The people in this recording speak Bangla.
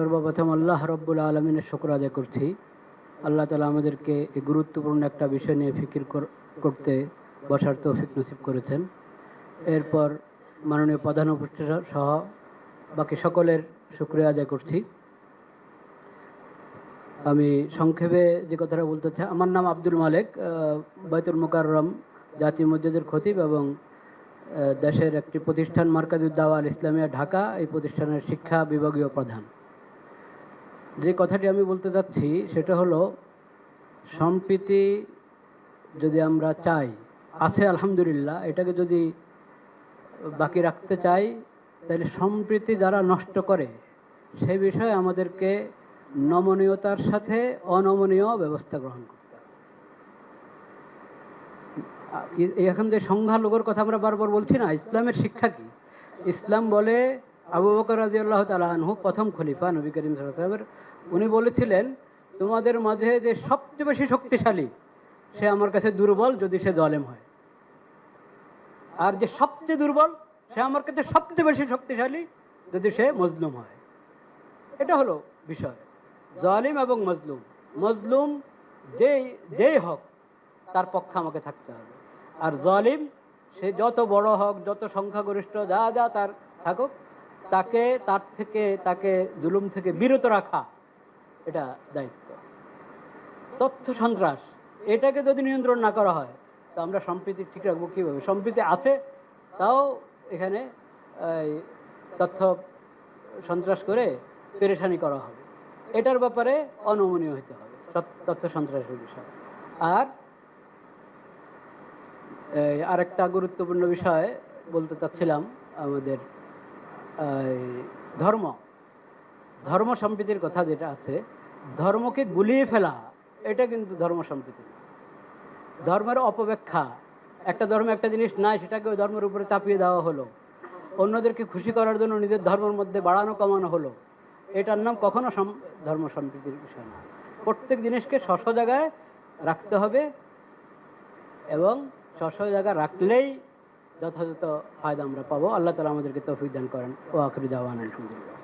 সর্বপ্রথম আল্লাহ রব্বুল আলমিনের শুকর আদায় করছি। আল্লাহ তাআলা আমাদেরকে এই গুরুত্বপূর্ণ একটা বিষয় নিয়ে ফিকির করতে বসার তৌফিক নসিব করেছেন। এরপর মাননীয় প্রধান উপদেষ্টা সহ বাকি সকলের শুকরিয়া আদায় করছি। আমি সংক্ষেপে যে কথাটা বলতে চাই, আমার নাম আব্দুল মালেক, বাইতুল মুকাররম জাতীয় মসজিদের খতিব এবং দেশের একটি প্রতিষ্ঠান মার্কাজুদ দাওয়া আল ইসলামিয়া ঢাকা, এই প্রতিষ্ঠানের শিক্ষা বিভাগীয় প্রধান। যে কথাটি আমি বলতে চাচ্ছি সেটা হলো, সম্প্রীতি যদি আমরা চাই, আছে আলহামদুলিল্লাহ, এটাকে যদি বাকি রাখতে চাই তাহলে সম্প্রীতি যারা নষ্ট করে সে বিষয়ে আমাদেরকে নমনীয়তার সাথে অনমনীয় ব্যবস্থা গ্রহণ করতে হবে। এখন যে সংখ্যালঘুর কথা আমরা বারবার বলছি না, ইসলামের শিক্ষা কি? ইসলাম বলে, আবু বকর রাদিয়াল্লাহু তাআলা আনহু প্রথম খলিফা নবী করিম সাল্লাল্লাহু আলাইহি ওয়াসাল্লামের, উনি বলেছিলেন, তোমাদের মাঝে যে সবচেয়ে বেশি শক্তিশালী সে আমার কাছে দুর্বল যদি সে জালেম হয়, আর যে সবচেয়ে দুর্বল সে আমার কাছে সবচেয়ে বেশি শক্তিশালী যদি সে মজলুম হয়। এটা হলো বিষয়, জালিম এবং মজলুম। মজলুম যেই হোক তার পক্ষে আমাকে থাকতে হবে, আর জালিম সে যত বড় হোক, যত সংখ্যাগরিষ্ঠ যা যা তার থাকুক, তাকে জুলুম থেকে বিরত রাখা এটা দায়িত্ব। তথ্য সন্ত্রাস এটাকে যদি নিয়ন্ত্রণ না করা হয় তো আমরা সম্প্রীতি ঠিক রাখবো কীভাবে? সম্প্রীতি আছে, তাও এখানে তথ্য সন্ত্রাস করে পেরেশানি করা হবে। এটার ব্যাপারে অনমনীয় হতে হবে তথ্য সন্ত্রাসের বিষয়। আর আরেকটা গুরুত্বপূর্ণ বিষয় বলতে চাচ্ছিলাম, আমাদের ধর্ম সম্প্রীতির কথা যেটা আছে, ধর্মকে গুলিয়ে ফেলা এটা কিন্তু ধর্ম সম্প্রীতি না। ধর্মের অপব্যাখ্যা, একটা ধর্মে একটা জিনিস নাই সেটাকে ওই ধর্মের উপরে চাপিয়ে দেওয়া হলো, অন্যদেরকে খুশি করার জন্য নিজের ধর্মের মধ্যে বাড়ানো কমানো হলো, এটার নাম কখনো ধর্ম সম্প্রীতির বিষয় না। প্রত্যেক জিনিসকে স্ব জায়গায় রাখতে হবে এবং স্ব জায়গায় রাখলেই যথাযথ ফায়দা আমরা পাবো। আল্লাহ তাআলা আমাদেরকে তৌফিক দান করেন। ওয়া আখিরু দাওয়ানা আলহামদুলিল্লাহ।